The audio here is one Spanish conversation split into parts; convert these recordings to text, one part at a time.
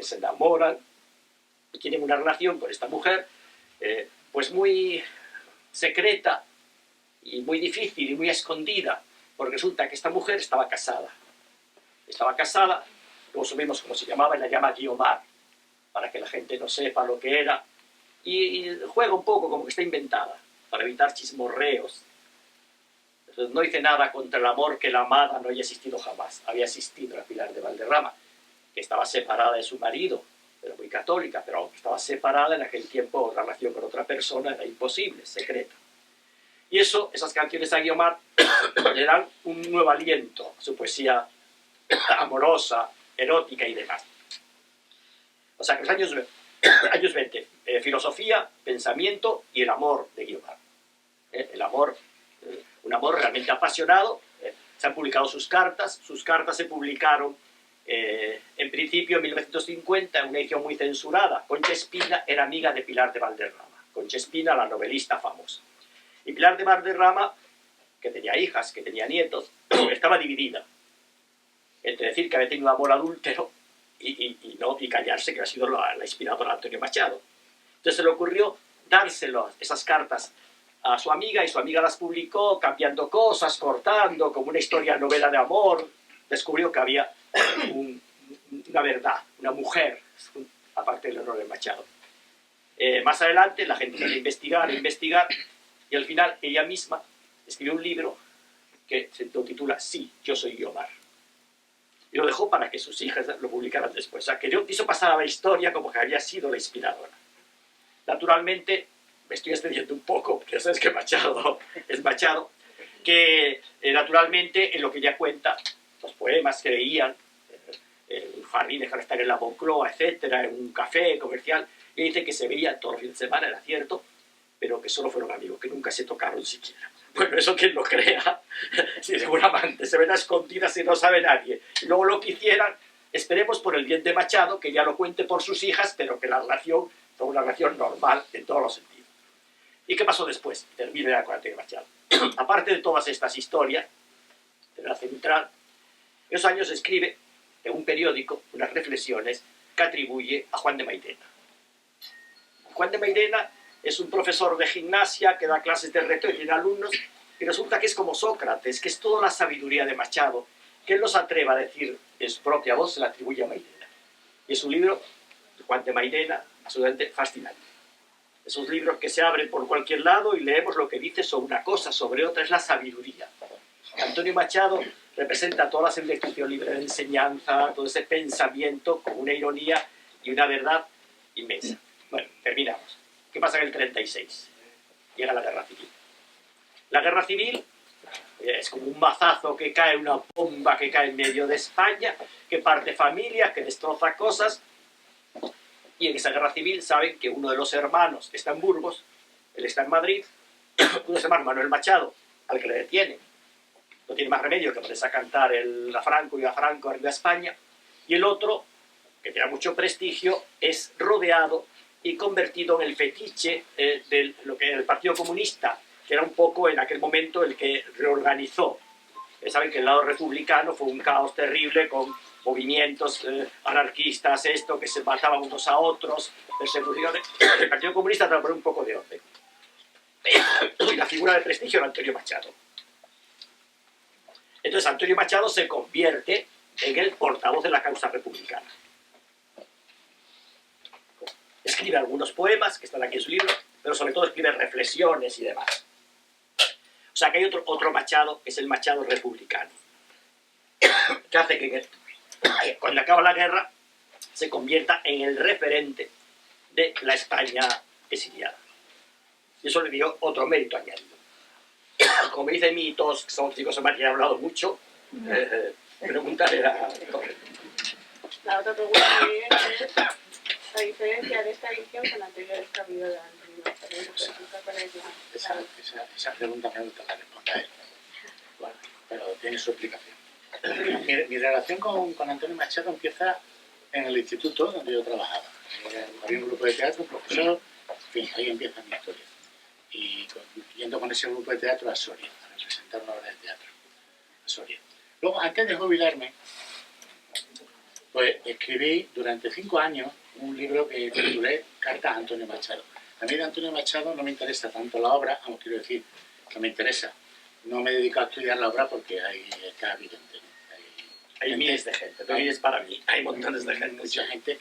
que se enamoran y tienen una relación con esta mujer, pues muy secreta y muy difícil y muy escondida, porque resulta que esta mujer estaba casada. Luego supimos cómo se llamaba, y la llama Guiomar, para que la gente no sepa lo que era, y juega un poco como que está inventada, para evitar chismorreos. Entonces, no hice nada contra el amor, que la amada no haya existido jamás. Había existido la Pilar de Valderrama, que estaba separada de su marido, era muy católica, pero aunque estaba separada en aquel tiempo, la relación con otra persona era imposible, secreta. Y esas canciones a Guiomar le dan un nuevo aliento a su poesía amorosa, erótica y demás. O sea que los años 20, filosofía, pensamiento y el amor de Guiomar. El amor, un amor realmente apasionado. Se han publicado sus cartas se publicaron en principio en 1950 en una edición muy censurada. Concha Espina era amiga de Pilar de Valderrama. Concha Espina, la novelista famosa. Y Pilar de Valderrama, que tenía hijas, que tenía nietos, estaba dividida entre decir que había tenido un amor adúltero y callarse que ha sido la inspiradora Antonio Machado. Entonces se le ocurrió dárselo, esas cartas, a su amiga, y su amiga las publicó cambiando cosas, cortando, como una historia novela de amor. Descubrió que había una verdad, una mujer, aparte del honor de Machado. Más adelante la gente empezó a investigar, y al final ella misma escribió un libro que se titula Sí, yo soy Guiomar. Y lo dejó para que sus hijas lo publicaran después. O sea, que yo quiso pasar a la historia como que había sido la inspiradora. Naturalmente, me estoy extendiendo un poco, porque ya sabes que Machado es Machado, que naturalmente en lo que ella cuenta, los poemas que veían, en jardines que ahora están en la Moncloa, etcétera, en un café comercial, y dice que se veían todos los fines de semana, era cierto, pero que solo fueron amigos, que nunca se tocaron siquiera. Bueno, eso quien lo crea, si es un amante, se ven a escondidas y no sabe nadie. Y luego lo que hicieran, esperemos por el bien de Machado, que ya lo cuente por sus hijas, pero que la relación fue una relación normal en todos los sentidos. ¿Y qué pasó después? Termino ya con Antonio Machado. Aparte de todas estas historias, de la central, en esos años escribe en un periódico unas reflexiones que atribuye a Juan de Mairena. Juan de Mairena es un profesor de gimnasia que da clases de retórica y tiene alumnos, y resulta que es como Sócrates, que es toda la sabiduría de Machado, que él no se atreva a decir en su propia voz, se la atribuye a Mairena. Y es un libro, Juan de Mairena, absolutamente fascinante. Esos libros que se abren por cualquier lado y leemos lo que dice sobre una cosa, sobre otra, es la sabiduría. Antonio Machado representa toda la expresión libre de enseñanza, todo ese pensamiento con una ironía y una verdad inmensa. Bueno, terminamos. ¿Qué pasa en el 36? Llega la Guerra Civil. La Guerra Civil es como un mazazo que cae, una bomba que cae en medio de España, que parte familias, que destroza cosas. Y en esa Guerra Civil saben que uno de los hermanos está en Burgos, él está en Madrid, uno de los hermanos, Manuel Machado, al que le detienen. No tiene más remedio que ponerse a cantar a Franco y a Franco arriba a España. Y el otro, que tiene mucho prestigio, es rodeado y convertido en el fetiche de lo que era el Partido Comunista, que era un poco en aquel momento el que reorganizó. Saben que el lado republicano fue un caos terrible con movimientos anarquistas, que se mataban unos a otros, persecuciones. El Partido Comunista trató de poner un poco de orden. Y la figura de prestigio era Antonio Machado. Entonces Antonio Machado se convierte en el portavoz de la causa republicana. Escribe algunos poemas que están aquí en su libro, pero sobre todo escribe reflexiones y demás. O sea que hay otro Machado, que es el Machado republicano, que hace que cuando acaba la guerra se convierta en el referente de la España exiliada. Y eso le dio otro mérito añadido. Como me dicen mitos, que son chicos que han hablado mucho, preguntaré a Torre. La otra pregunta que es la diferencia de esta edición con la anterior esta vida de Antonio Machado. Esa pregunta me gusta la respuesta a él. Bueno, pero tiene su explicación. Mi relación con Antonio Machado empieza en el instituto donde yo trabajaba. Había un grupo de teatro, un profesor, en fin, ahí empieza mi historia. Y yendo con ese grupo de teatro a Soria, a representar una obra de teatro. A Soria. Luego, antes de jubilarme, Pues escribí durante 5 años un libro que titulé Cartas a Antonio Machado. A mí de Antonio Machado no me interesa tanto la obra, aunque quiero decir que me interesa. No me he dedicado a estudiar la obra porque ahí está evidente, ¿no? Hay miles de gente, no es para mí, hay montones de gente. Mucha gente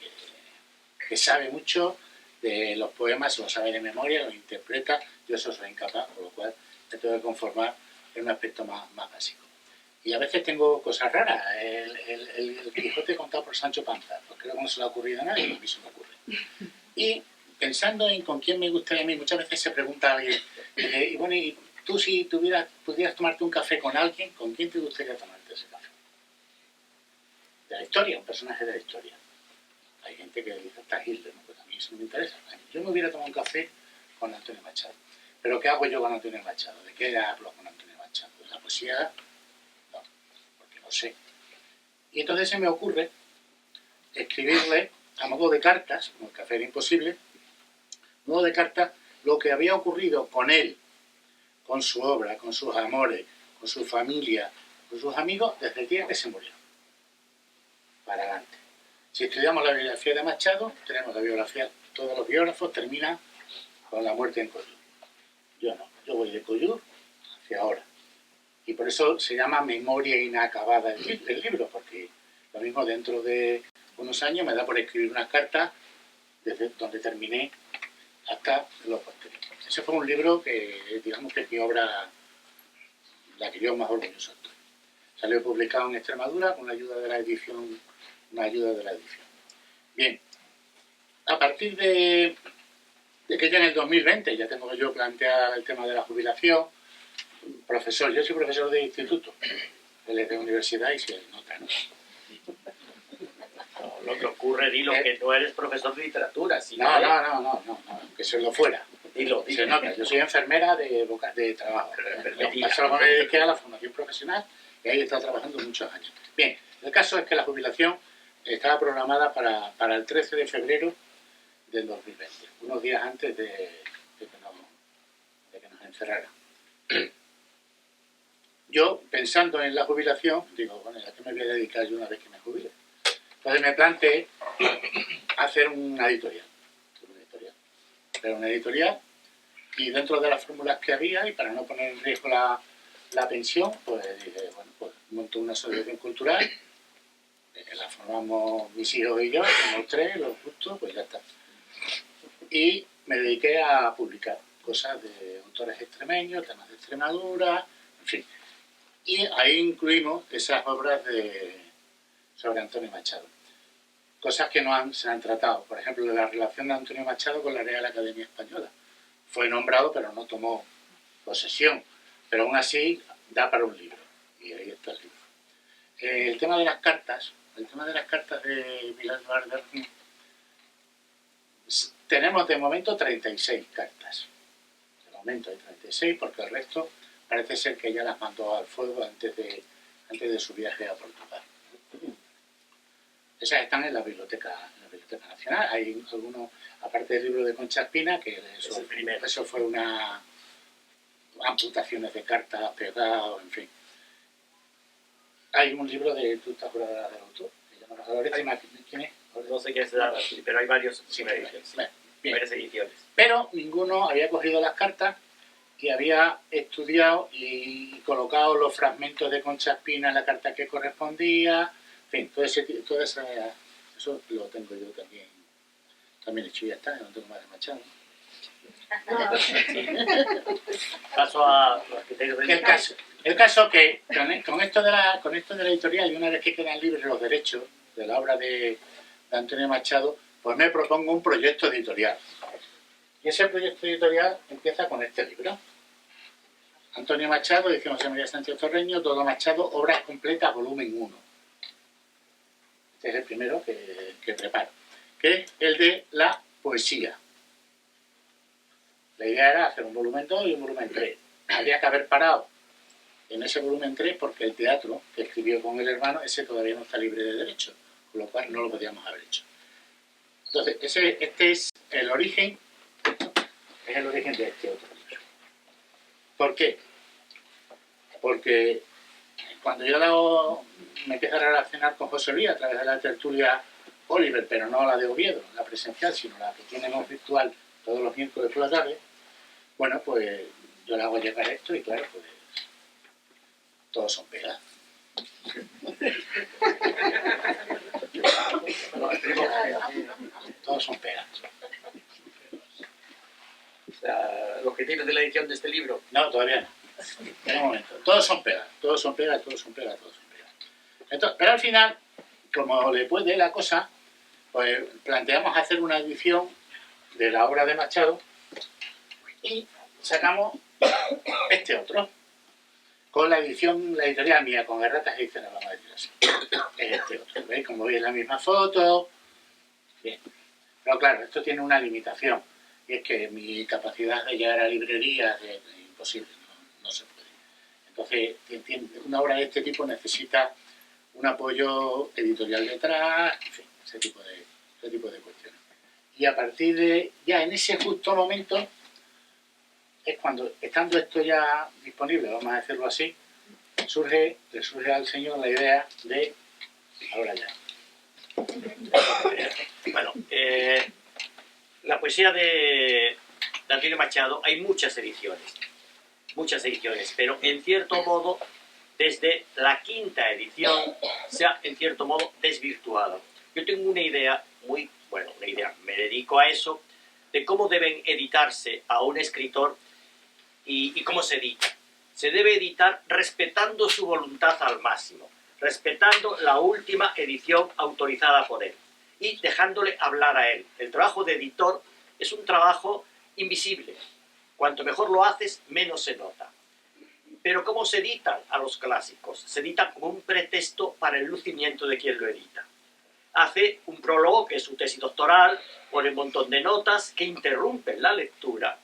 que sabe mucho de los poemas, lo sabe de memoria, lo interpreta. Yo eso soy incapaz, por lo cual me tengo que conformar en un aspecto más básico. Y a veces tengo cosas raras. El Quijote contado por Sancho Panza, pues creo que no se le ha ocurrido a nadie, a mí se me ocurre. Y pensando en con quién me gustaría a mí, muchas veces se pregunta a alguien, y bueno, y tú si pudieras tomarte un café con alguien, ¿con quién te gustaría tomarte ese café? De la historia, un personaje de la historia. Hay gente que dice hasta Hitler, ¿no? Pues a mí eso no me interesa. Yo me hubiera tomado un café con Antonio Machado. ¿Pero qué hago yo con Antonio Machado? ¿De qué hablo con Antonio Machado? ¿De la poesía? No, porque no sé. Y entonces se me ocurre escribirle a modo de cartas, como el café era imposible, a modo de cartas, lo que había ocurrido con él, con su obra, con sus amores, con su familia, con sus amigos, desde el día que se murió. Para adelante. Si estudiamos la biografía de Machado, tenemos la biografía, todos los biógrafos terminan con la muerte en Coyur. Yo no, yo voy de Coyur hacia ahora. Y por eso se llama Memoria Inacabada el libro, porque lo mismo dentro de unos años me da por escribir unas cartas desde donde terminé hasta los posteriores. Ese fue un libro que, digamos que es mi obra, la que yo más orgulloso estoy. Salió publicado en Extremadura con la ayuda de la edición, Bien, a partir de que ya en el 2020 ya tengo yo planteado el tema de la jubilación, profesor, yo soy profesor de instituto, él es de universidad y se nota, ¿no? No, lo que ocurre, dilo, que no eres profesor de literatura. Sino No, que se lo fuera. Dilo. Se nota, yo soy enfermera de trabajo. Yo solo me dediqué a la formación profesional y ahí he estado trabajando muchos años. Bien, el caso es que la jubilación estaba programada para el 13 de febrero del 2020, unos días antes de que nos encerraran. Yo, pensando en la jubilación, digo, bueno, ¿a qué me voy a dedicar yo una vez que me jubile? Entonces me planteé hacer una editorial. Pero una editorial, y dentro de las fórmulas que había, y para no poner en riesgo la pensión, pues dije, bueno, pues monto una asociación cultural, la formamos mis hijos y yo, somos 3, los justos, pues ya está. Y me dediqué a publicar cosas de autores extremeños, temas de Extremadura, en fin. Y ahí incluimos esas obras sobre Antonio Machado. Cosas que no se han tratado. Por ejemplo, la relación de Antonio Machado con la Real Academia Española. Fue nombrado, pero no tomó posesión. Pero aún así da para un libro. Y ahí está el libro. El tema de las cartas de Milán Barder, tenemos de momento 36 cartas. De momento hay 36 porque el resto parece ser que ya las mandó al fuego antes de su viaje a Portugal. Esas están en la Biblioteca Nacional. Hay algunos, aparte del libro de Concha Espina, que eso fue una amputaciones de cartas pegadas, en fin. Hay un libro de... ¿Tú te acuerdas del autor? ¿Quién es? No sé qué es, pero hay varios, varias ediciones. Pero ninguno había cogido las cartas y había estudiado y colocado los fragmentos de Concha Espina en la carta que correspondía. En fin, eso lo tengo yo también hecho y ya está, no tengo más de Machado. Paso a los que tengo el caso que con esto de la editorial, y una vez que quedan libres los derechos de la obra de Antonio Machado, pues me propongo un proyecto editorial. Y ese proyecto editorial empieza con este libro. Antonio Machado, edición José María Sánchez Torreño, Todo Machado, obras completas, volumen 1. Este es el primero que preparo, que es el de la poesía. La idea era hacer un volumen 2 y un volumen 3. Habría que haber parado en ese volumen 3 porque el teatro que escribió con el hermano, ese todavía no está libre de derechos, con lo cual no lo podíamos haber hecho. Entonces, este es el origen de este otro libro. ¿Por qué? Porque cuando yo me empiezo a relacionar con José Luis a través de la tertulia Oliver, pero no la de Oviedo, la presencial, sino la que tenemos virtual todos los miércoles por la tarde, bueno, pues yo le hago llegar esto y claro, pues todos son pegas. Todos son pegas. O sea, los criterios de la edición de este libro. No, todavía no. En un momento. Todos son pegas, todos son pegas, todos son pegas, todos son pegas. Entonces, pero al final, como le puede la cosa, pues planteamos hacer una edición de la obra de Machado y sacamos este otro, con la edición, la editorial mía, con Erratas Ediciones, vamos a decir así. Es este otro, ¿veis? Como veis la misma foto. Bien. Pero claro, esto tiene una limitación, y es que mi capacidad de llegar a librerías es imposible, no se puede. Entonces, una obra de este tipo necesita un apoyo editorial detrás, en fin, ese tipo de cuestiones. Y a partir de, ya en ese justo momento, es cuando, estando esto ya disponible, vamos a decirlo así, le surge al señor la idea de, ahora ya. Bueno, la poesía de Antonio Machado hay muchas ediciones, pero en cierto modo, desde la quinta edición, se ha en cierto modo desvirtuado. Yo tengo una idea me dedico a eso, de cómo deben editarse a un escritor y cómo se edita. Se debe editar respetando su voluntad al máximo, respetando la última edición autorizada por él y dejándole hablar a él. El trabajo de editor es un trabajo invisible. Cuanto mejor lo haces, menos se nota. Pero ¿cómo se editan a los clásicos? Se editan como un pretexto para el lucimiento de quien lo edita. Hace un prólogo, que es su tesis doctoral, pone un montón de notas que interrumpen la lectura,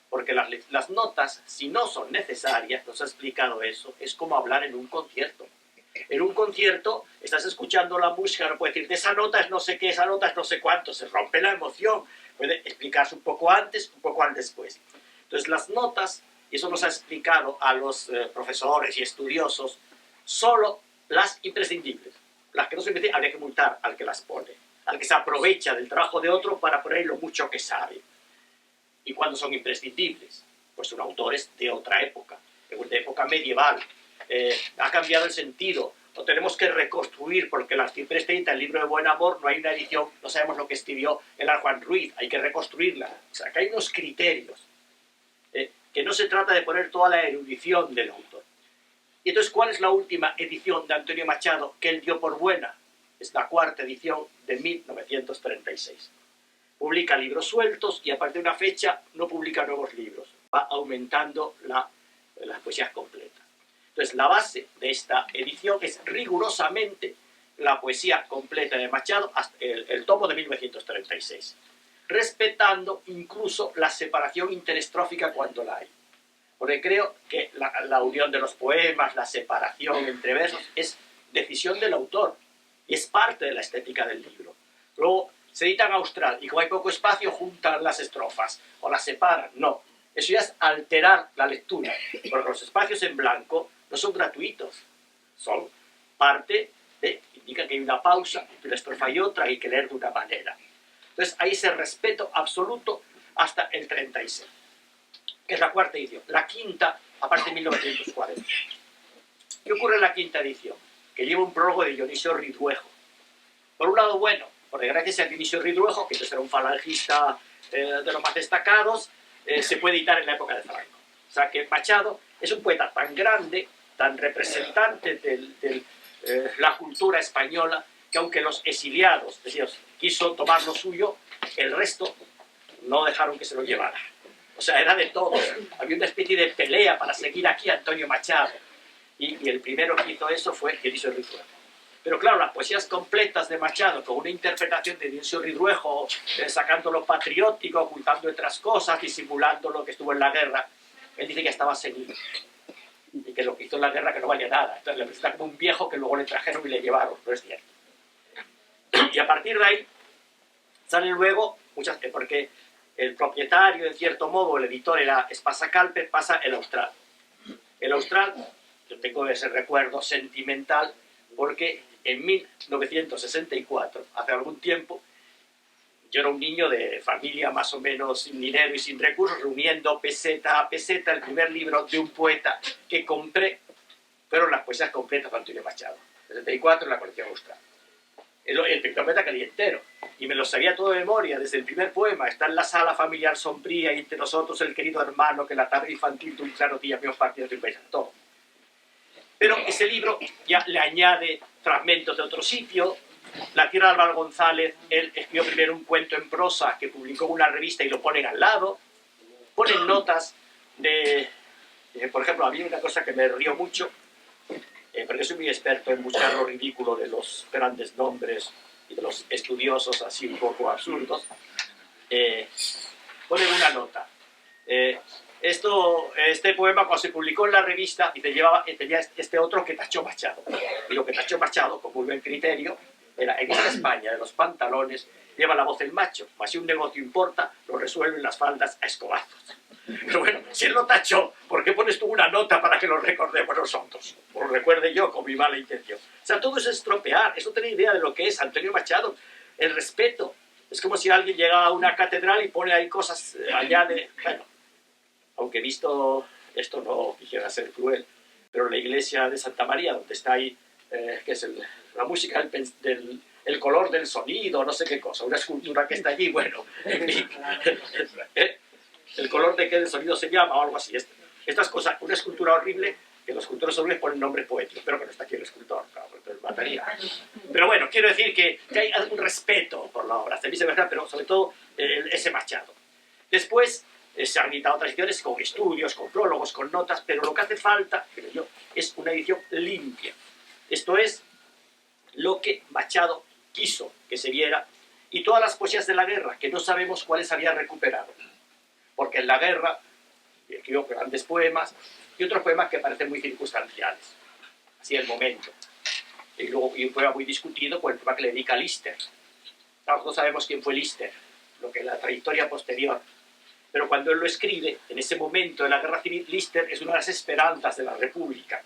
porque las notas, si no son necesarias, nos ha explicado eso, es como hablar en un concierto. En un concierto estás escuchando la música, no puedes decir, esa nota es no sé qué, esa nota es no sé cuánto, se rompe la emoción. Puede explicarse un poco antes, un poco al después. Entonces las notas, y eso nos ha explicado a los profesores y estudiosos, solo las imprescindibles. Las que no se imprescindibles habría que multar al que las pone, al que se aprovecha del trabajo de otro para poner lo mucho que sabe. ¿Y cuándo son imprescindibles? Pues son autores de otra época, de época medieval. Ha cambiado el sentido, lo tenemos que reconstruir, porque el Arcipreste edita el libro de Buen Amor, no hay una edición, no sabemos lo que escribió el Juan Ruiz, hay que reconstruirla. O sea, que hay unos criterios, que no se trata de poner toda la erudición del autor. Y entonces, ¿cuál es la última edición de Antonio Machado que él dio por buena? Es la cuarta edición de 1936. Publica libros sueltos y a partir de una fecha no publica nuevos libros. Va aumentando las poesías completas. Entonces, la base de esta edición es rigurosamente la poesía completa de Machado, hasta el tomo de 1936, respetando incluso la separación interestrófica cuando la hay. Porque creo que la unión de los poemas, la separación entre versos, es decisión del autor y es parte de la estética del libro. Luego, se edita en austral y como hay poco espacio, juntan las estrofas o las separan. No, eso ya es alterar la lectura, porque los espacios en blanco no son gratuitos, son parte de, indica que hay una pausa entre una estrofa y otra, hay que leer de una manera. Entonces hay ese respeto absoluto hasta el 36, que es la cuarta edición. La quinta, aparte de 1940. ¿Qué ocurre en la quinta edición? Que lleva un prólogo de Dionisio Ridruejo. Por un lado, bueno, porque gracias a Dionisio Ridruejo, que entonces era un falangista de los más destacados, se puede editar en la época de Franco. O sea que Machado es un poeta tan grande, tan representante de la cultura española, que aunque los exiliados, decíamos, quiso tomar lo suyo, el resto no dejaron que se lo llevara. O sea, era de todos. Había una especie de pelea para seguir aquí a Antonio Machado. Y el primero que hizo eso fue Dionisio Ridruejo. Pero claro, las poesías completas de Machado, con una interpretación de Dionisio Ridruejo, sacando lo patriótico, ocultando otras cosas, disimulando lo que estuvo en la guerra, él dice que estaba senil. Y que lo que hizo en la guerra que no valía nada. Entonces le presenta como un viejo que luego le trajeron y le llevaron. No es cierto. Y a partir de ahí salen luego muchas, porque el propietario, en cierto modo, el editor era Espasa Calpe, pasa el Austral. El Austral yo tengo ese recuerdo sentimental porque en 1964, hace algún tiempo, yo era un niño de familia más o menos sin dinero y sin recursos, reuniendo peseta a peseta. El primer libro de un poeta que compré fueron las poesías completas de Antonio Machado, 64 en la colección Austral. El Pictopeta que leí entero, y me lo sabía todo de memoria, desde el primer poema: está en la sala familiar sombría y entre nosotros el querido hermano que la tarde infantil de un claro día míos partidos de un país, todo. Pero ese libro ya le añade fragmentos de otro sitio. La tierra de Álvaro González, él escribió primero un cuento en prosa que publicó en una revista y lo ponen al lado. Ponen notas de... por ejemplo, había una cosa que me río mucho, porque soy muy experto en buscar lo ridículo de los grandes nombres y de los estudiosos así un poco absurdos. Ponen una nota. Este poema, cuando se publicó en la revista, y tenía este otro que tachó Machado. Y lo que tachó Machado, con muy buen criterio, era: en esta España de los pantalones lleva la voz el macho, mas si un negocio importa, lo resuelven las faldas a escobazos. Pero bueno, si él lo tachó, ¿por qué pones tú una nota para que lo recordemos nosotros? O lo recuerde yo con mi mala intención. O sea, todo eso es estropear, eso tiene idea de lo que es Antonio Machado. El respeto. Es como si alguien llega a una catedral y pone ahí cosas, añade... Bueno, aunque visto esto no quisiera ser cruel, pero la iglesia de Santa María, donde está ahí, que es la música el color del sonido, no sé qué cosa, una escultura que está allí, bueno, el color de qué del sonido se llama o algo así. Estas cosas, una escultura horrible, que los escultores horribles ponen nombres poéticos, pero que no está aquí el escultor, claro, entonces mataría. Pero bueno, quiero decir que hay un respeto por la obra, se dice verdad, pero sobre todo ese Machado. Después se han editado otras ediciones con estudios, con prólogos, con notas, pero lo que hace falta, creo yo, es una edición limpia. Esto es lo que Machado quiso que se viera, y todas las poesías de la guerra, que no sabemos cuáles había recuperado. Porque en la guerra escribió grandes poemas y otros poemas que parecen muy circunstanciales. Así el momento. Y luego y un poema muy discutido, pues el poema que le dedica a Lister. Claro, no sabemos quién fue Lister, lo que es la trayectoria posterior. Pero cuando él lo escribe, en ese momento de la guerra civil, Lister es una de las esperanzas de la República.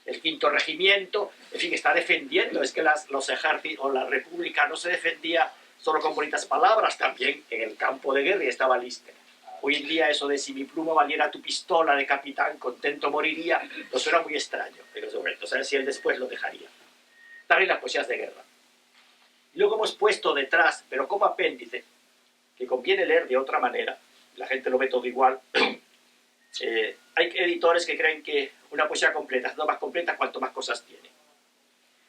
El quinto regimiento, en fin, está defendiendo. Es que los ejércitos o la República no se defendía solo con bonitas palabras, también en el campo de guerra estaba Lister. Hoy en día eso de si mi pluma valiera tu pistola de capitán, contento moriría, no suena muy extraño, pero sobre todo, si él después lo dejaría. También las poesías de guerra. Y luego hemos puesto detrás, pero como apéndice, que conviene leer de otra manera, la gente lo ve todo igual. Hay editores que creen que una poesía completa es no más completa cuanto más cosas tiene.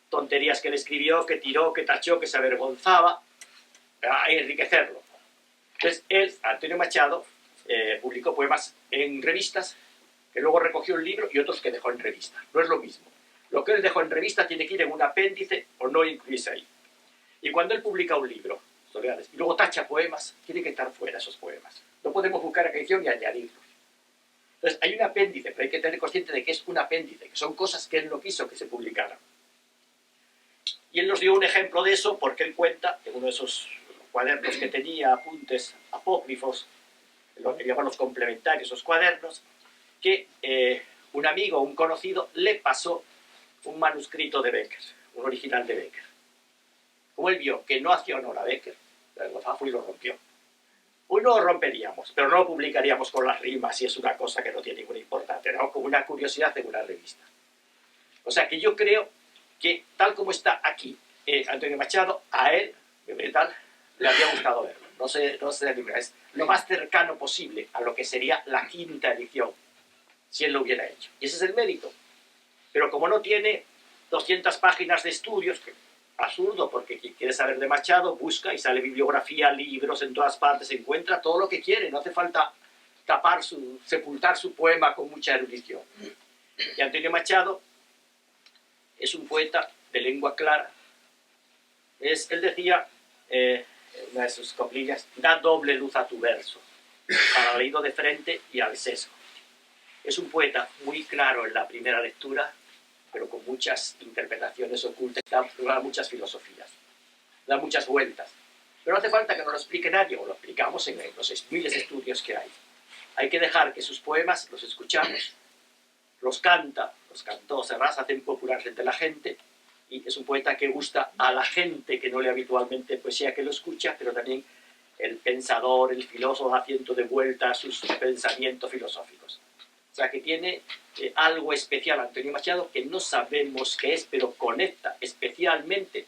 Tonterías que él escribió, que tiró, que tachó, que se avergonzaba, a enriquecerlo. Entonces él, Antonio Machado, publicó poemas en revistas, que luego recogió un libro, y otros que dejó en revista. No es lo mismo. Lo que él dejó en revista tiene que ir en un apéndice o no incluirse ahí. Y cuando él publica un libro, Soledades, y luego tacha poemas, tiene que estar fuera esos poemas. No podemos buscar a edición y añadirlos. Entonces hay un apéndice, pero hay que tener consciente de que es un apéndice, que son cosas que él no quiso que se publicaran. Y él nos dio un ejemplo de eso porque él cuenta en uno de esos cuadernos que tenía, apuntes apócrifos, lo que llaman los complementarios, esos cuadernos, que un amigo, un conocido, le pasó un manuscrito de Bécquer, un original de Bécquer. Como él vio que no hacía honor a Bécquer, fue y lo rompió. Hoy no lo romperíamos, pero no lo publicaríamos con las rimas, y es una cosa que no tiene ninguna importancia, ¿no? Como una curiosidad en una revista. O sea que yo creo que, tal como está aquí Antonio Machado, a él, tal, le habría gustado verlo. No sé, es lo más cercano posible a lo que sería la quinta edición, si él lo hubiera hecho. Y ese es el mérito. Pero como no tiene 200 páginas de estudios, que absurdo, porque quien quiere saber de Machado busca y sale bibliografía, libros en todas partes, encuentra todo lo que quiere, no hace falta sepultar su poema con mucha erudición. Y Antonio Machado es un poeta de lengua clara. Él decía, una de sus coplillas, da doble luz a tu verso, para leído de frente y al sesgo. Es un poeta muy claro en la primera lectura, pero con muchas interpretaciones ocultas, da muchas filosofías, da muchas vueltas. Pero no hace falta que nos lo explique nadie, o lo explicamos en los miles de estudios que hay. Hay que dejar que sus poemas los escuchamos, los canta, los cantó Serrat, se hacen populares entre la gente, y es un poeta que gusta a la gente que no lee habitualmente poesía que lo escucha, pero también el pensador, el filósofo haciendo de vuelta sus pensamientos filosóficos. O sea, que tiene algo especial Antonio Machado que no sabemos qué es, pero conecta especialmente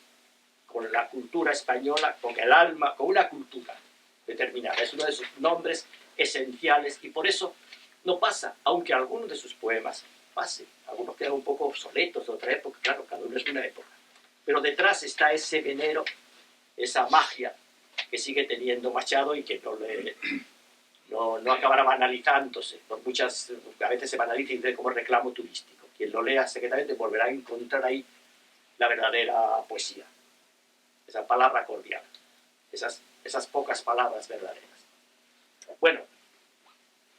con la cultura española, con el alma, con una cultura determinada. Es uno de sus nombres esenciales y por eso no pasa, aunque algunos de sus poemas pase. Algunos quedan un poco obsoletos de otra época, claro, cada uno es de una época. Pero detrás está ese venero, esa magia que sigue teniendo Machado y que no acabará banalizándose. Por muchas, a veces se banaliza y dice como reclamo turístico. Quien lo lea secretamente volverá a encontrar ahí la verdadera poesía. Esa palabra cordial. Esas pocas palabras verdaderas. Bueno,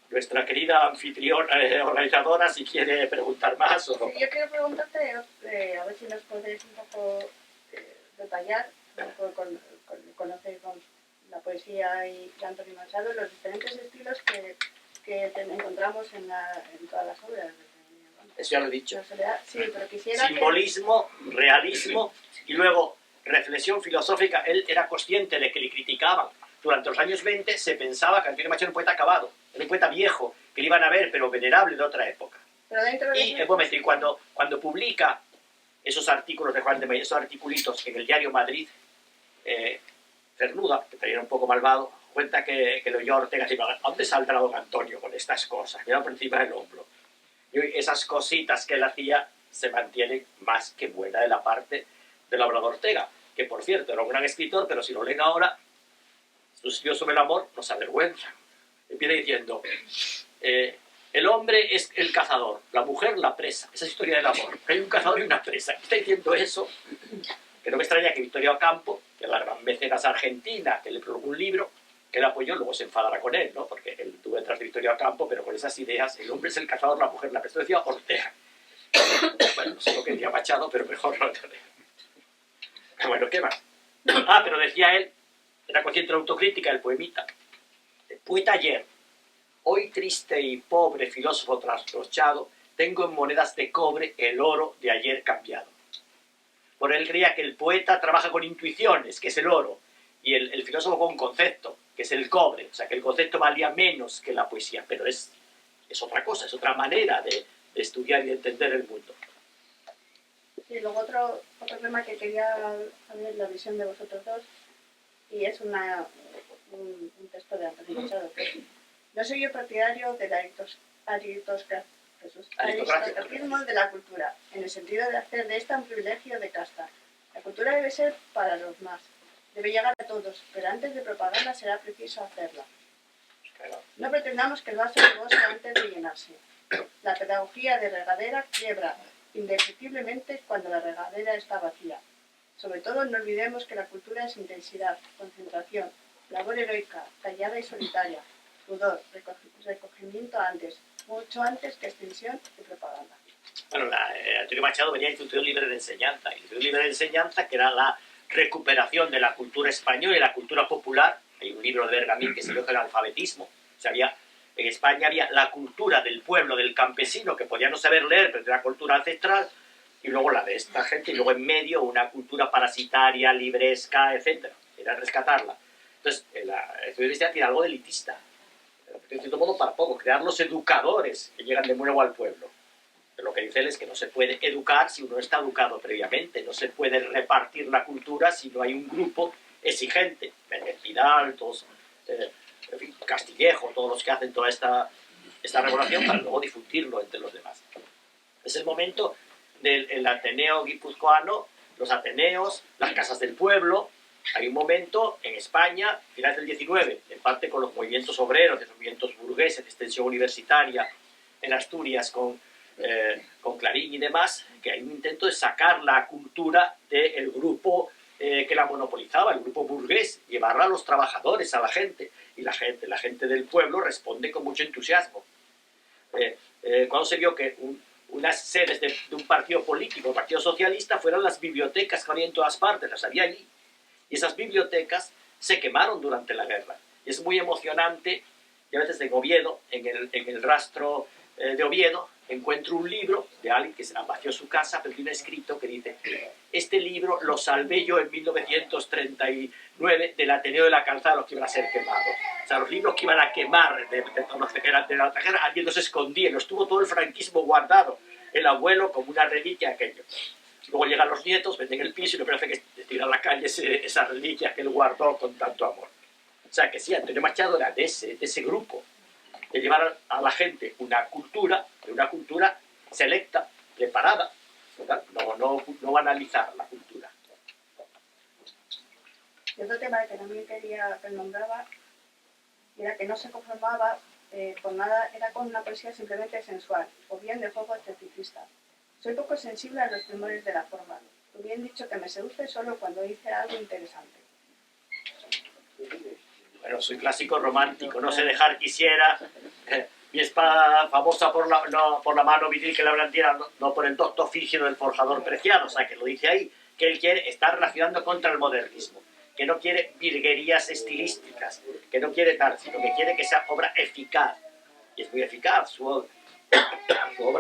nuestra querida anfitriona, organizadora, si quiere preguntar más o... Sí, yo quiero preguntarte, a ver si nos podéis un poco detallar, conocer la poesía y Antonio Machado, los diferentes estilos que encontramos en todas las obras. Eso ya lo he dicho. Sí, pero quisiera simbolismo, realismo y luego reflexión filosófica. Él era consciente de que le criticaban. Durante los años 20 se pensaba que Antonio Machado era un poeta acabado, era un poeta viejo, que le iban a ver, pero venerable de otra época. Y cuando publica esos artículos de Juan de May, esos articulitos en el diario Madrid, Cernuda, que también era un poco malvado, cuenta que lo oyó Ortega y ¿a dónde saldrá don Antonio con estas cosas? Mira por encima del hombro. Y esas cositas que él hacía se mantienen más que buena de la parte del Obrador Ortega, que por cierto era un gran escritor, pero si lo leen ahora, su estudio sobre el amor nos avergüenza. Empieza diciendo, el hombre es el cazador, la mujer la presa. Esa es historia del amor. Hay un cazador y una presa. Está diciendo eso, que no me extraña que Victoria Ocampo, que es la gran mecenas argentina, que le produjo un libro, que él apoyó, luego se enfadara con él, ¿no? Porque él estuvo detrás de Victoria Ocampo, pero con esas ideas, el hombre es el cazador, la mujer la presa. Decía Ortega. Bueno, no sé lo que decía Machado, pero mejor no lo tenemos. Bueno, ¿qué más? Pero decía él, era consciente de la autocrítica del poemita. El poeta ayer, hoy triste y pobre filósofo trasnochado, tengo en monedas de cobre el oro de ayer cambiado. Por él creía que el poeta trabaja con intuiciones, que es el oro, y el filósofo con un concepto, que es el cobre. O sea, que el concepto valía menos que la poesía, pero es otra cosa, es otra manera de estudiar y entender el mundo. Sí, luego otro tema que quería saber la visión de vosotros dos, y es un texto de Antonio Machado. No soy yo partidario del aristocratismo de la cultura, en el sentido de hacer de esta un privilegio de casta. La cultura debe ser para los más, debe llegar a todos, pero antes de propagarla será preciso hacerla. No pretendamos que el vaso rebose antes de llenarse. La pedagogía de regadera quiebra indefectiblemente cuando la regadera está vacía. Sobre todo no olvidemos que la cultura es intensidad, concentración, labor heroica, callada y solitaria, sudor, recogimiento antes, mucho antes que extensión y propaganda. Bueno, Antonio Machado venía de Instituto Libre de Enseñanza, y el Instituto Libre de Enseñanza, que era la recuperación de la cultura española y la cultura popular. Hay un libro de Bergamín que se llama El alfabetismo. O sea, en España había la cultura del pueblo, del campesino, que podía no saber leer, pero era cultura ancestral, y luego la de esta gente, y luego en medio una cultura parasitaria, libresca, etc. Era rescatarla. Entonces, la universidad tiene algo de elitista. De cierto modo, para poco, crear los educadores que llegan de nuevo al pueblo. Pero lo que dice él es que no se puede educar si uno está educado previamente. No se puede repartir la cultura si no hay un grupo exigente. Méndez Pidal, todos, en fin, Castillejo, todos los que hacen toda esta regulación para luego difundirlo entre los demás. Es el momento del Ateneo guipuzcoano, los Ateneos, las casas del pueblo. Hay un momento en España, finales del 19, en parte con los movimientos obreros, de los movimientos burgueses de extensión universitaria en Asturias con Clarín y demás, que hay un intento de sacar la cultura del grupo que la monopolizaba, el grupo burgués, llevarla a los trabajadores, a la gente, y la gente del pueblo responde con mucho entusiasmo. Cuando se vio que unas sedes de un partido político, el Partido Socialista, fueran las bibliotecas que había en todas partes, las había allí. Y esas bibliotecas se quemaron durante la guerra. Y es muy emocionante, y a veces en Oviedo, en el rastro de Oviedo, encuentro un libro de alguien que se vació su casa, pero tiene escrito que dice: este libro lo salvé yo en 1939 del Ateneo de la Calzada, los que iban a ser quemados. O sea, los libros que iban a quemar de los que eran de la otra guerra, alguien los escondía, los tuvo todo el franquismo guardado, el abuelo como una reliquia aquello. Luego llegan los nietos, venden el piso y lo primero que hace que tirar a la calle esa reliquia que él guardó con tanto amor. O sea que sí, Antonio Machado era de ese grupo, de llevar a la gente una cultura selecta, preparada, no analizar la cultura. Y otro tema que también quería que nombraba era que no se conformaba con nada, era con una poesía simplemente sensual, o bien de juego esteticista. Soy poco sensible a los primores de la forma. Tú bien dicho que me seduce solo cuando hice algo interesante. Bueno, soy clásico romántico, no sé dejar quisiera mi espada famosa por la mano viril que la blandiera, no por el docto oficio del forjador preciado. O sea, que lo dice ahí, que él quiere estar relacionando contra el modernismo, que no quiere virguerías estilísticas, que no quiere tal, sino que quiere que sea obra eficaz. Y es muy eficaz su obra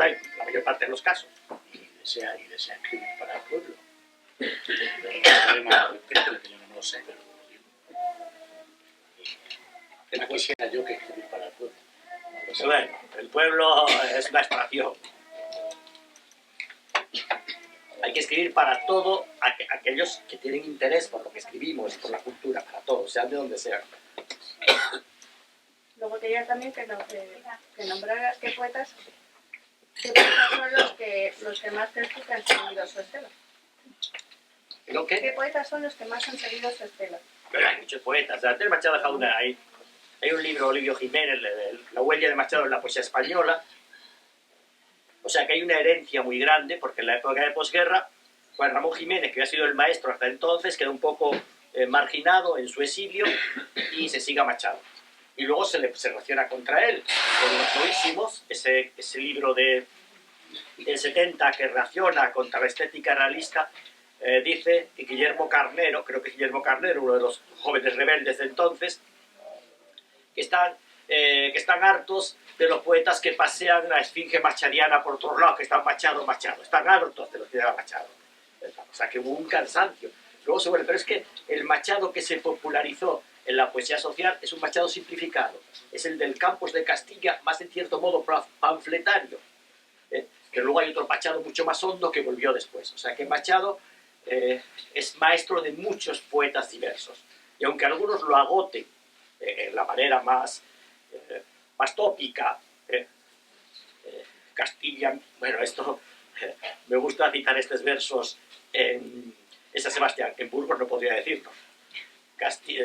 en la mayor parte de los casos. Y desea escribir para el pueblo. Además, que yo no lo sé, pero no quisiera yo que escribir para el pueblo. No, bueno, el pueblo es una abstracción. Hay que escribir para todo aquellos que tienen interés por lo que escribimos, por la cultura, para todos, sean de donde sean. Luego quería también que nombraras qué poetas son los que más crees que han seguido su estela. ¿Pero qué? ¿Qué poetas son los que más han seguido su estela? Pero hay muchos poetas. Antonio Machado ha dejado hay un libro, Olivio Jiménez, La huella de Machado en la poesía española. O sea que hay una herencia muy grande, porque en la época de posguerra, Juan Ramón Jiménez, que había sido el maestro hasta entonces, quedó un poco marginado en su exilio y se sigue a Machado. Y luego se relaciona contra él, con Los Novísimos, ese libro del 70 que reacciona contra la estética realista. Dice que Guillermo Carnero, creo que Guillermo Carnero, uno de los jóvenes rebeldes de entonces, que están hartos de los poetas que pasean la esfinge machadiana por todos lados, que están Machado, están hartos de los que lleva Machado. O sea que hubo un cansancio. Luego se vuelve, pero es que el Machado que se popularizó en la poesía social es un Machado simplificado, es el del Campos de Castilla, más en cierto modo panfletario, que luego hay otro Machado mucho más hondo que volvió después. O sea que Machado es maestro de muchos poetas diversos, y aunque algunos lo agoten en la manera más tópica, Castilla, bueno, esto me gusta citar estos versos en San Sebastián, en Burgos no podría decirlo.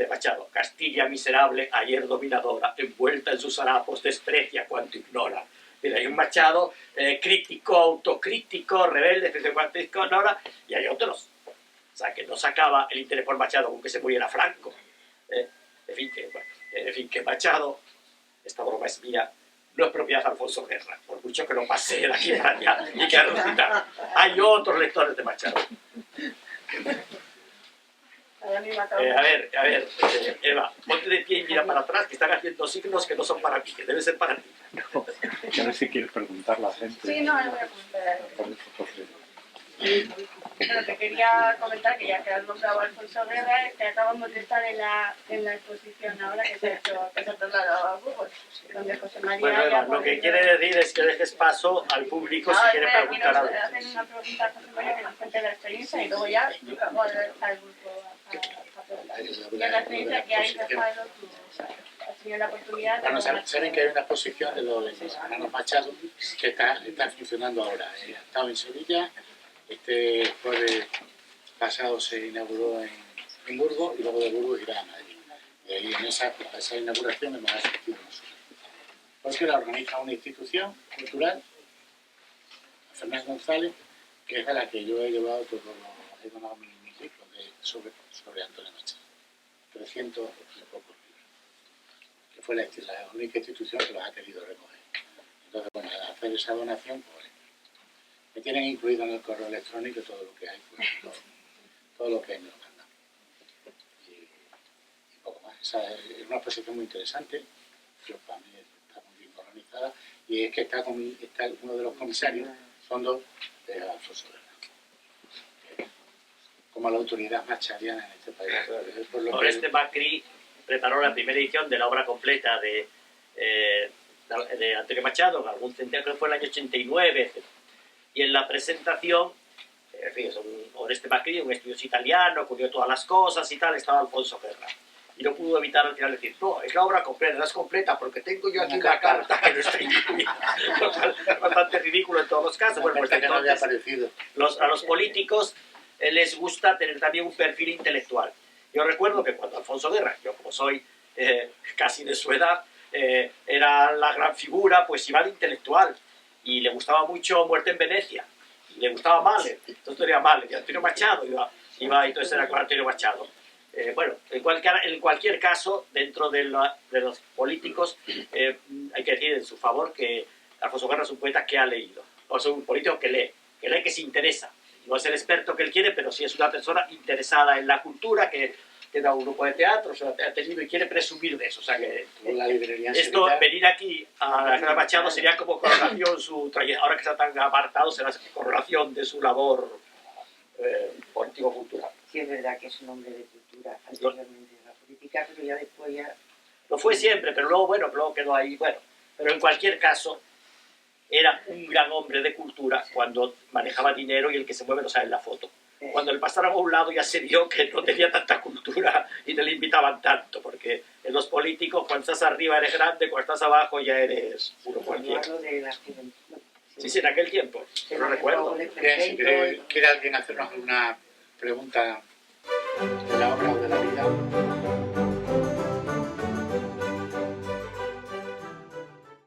Machado: Castilla miserable, ayer dominadora, envuelta en sus harapos, desprecia cuanto ignora. Mira, hay un Machado crítico, autocrítico, rebelde, desde cuanto ignora, y hay otros. O sea, que no sacaba el interés por Machado con que se muriera Franco. En fin, que Machado, esta broma es mía, no es propiedad de Alfonso Guerra, por mucho que lo pasé de aquí para allá y que citar. Hay otros lectores de Machado. A ver, Eva, ponte de pie y mira para atrás, que están haciendo signos que no son para mí, que deben ser para ti. No, ya no sé si quieres preguntar a la gente. Sí, no, le voy a preguntar. Por eso, porque... Bueno, te quería comentar que ya que has nombrado a Alfonso Guerra, que acabamos de estar en la exposición ahora que se ha trasladado a Burgos, donde José María... Bueno, Eva, lo que quiere decir es que dejes paso al público si quiere preguntar algo. Hacen una pregunta a José María que nos cuente la experiencia y luego ya vamos al grupo a preguntar. Y la experiencia que hay dejado tú, has tenido la oportunidad de... Bueno, saben que hay una exposición de los hermanos Machado que está funcionando ahora. Ha estado en Sevilla. Este jueves pasado se inauguró en Burgos y luego de Burgos irá a Madrid. Y en esa inauguración hemos asistido nosotros. Porque la organiza una institución cultural, Fernández González, que es a la que yo he llevado todos los, he donado mis libros sobre Antonio Machado. 300 y pocos libros. Que fue la única institución que los ha querido recoger. Entonces, bueno, al hacer esa donación, pues, me tienen incluido en el correo electrónico todo lo que hay, pues, todo lo que hay me lo mandan. Y poco más. Esa es una exposición muy interesante, que para mí está muy bien organizada y es que está uno de los comisarios, son dos de Alfonso Guerra, como la autoridad machadiana en este país. Por lo que Oreste Macri preparó la primera edición de la obra completa de Antonio Machado, creo que fue el año 89, etc. Y en la presentación, en fin, Oreste Macri, un estudioso italiano, cubrió todas las cosas y tal, estaba Alfonso Guerra. Y no pudo evitar al final decir, no, es la obra completa, no es completa, porque tengo yo aquí una carta que no está incluida. Bastante ridículo en todos los casos. Bueno, pues no había entonces, aparecido. a los políticos les gusta tener también un perfil intelectual. Yo recuerdo que cuando Alfonso Guerra, yo como soy casi de su edad, era la gran figura, pues iba de intelectual. Y le gustaba mucho Muerte en Venecia. Y le gustaba Mahler. Entonces tenía Mahler. Y Antonio Machado iba y entonces era con Antonio Machado. Bueno, en cualquier caso, dentro de los políticos, hay que decir en su favor que Alfonso Guerra es un poeta que ha leído. O sea, un político que lee, que se interesa. No es el experto que él quiere, pero sí es una persona interesada en la cultura, que da un grupo de teatro, o sea, ha tenido y quiere presumir de eso. O sea, que La librería esto, venir aquí a la Machado sería como coronación, ahora que está tan apartado, será coronación de su labor político-cultural. Sí, es verdad que es un hombre de cultura anteriormente de la política, pero ya después ya... Lo fue siempre, pero luego quedó ahí. Bueno, pero en cualquier caso, era un gran hombre de cultura cuando manejaba dinero y el que se mueve no sale en la foto. Cuando le pasaron a un lado ya se vio que no tenía tanta cultura y no le invitaban tanto, porque en los políticos cuando estás arriba eres grande, cuando estás abajo ya eres uno cualquiera. De la juventud. Sí, en aquel tiempo, no recuerdo. Bien, si quiere alguien hacernos alguna pregunta.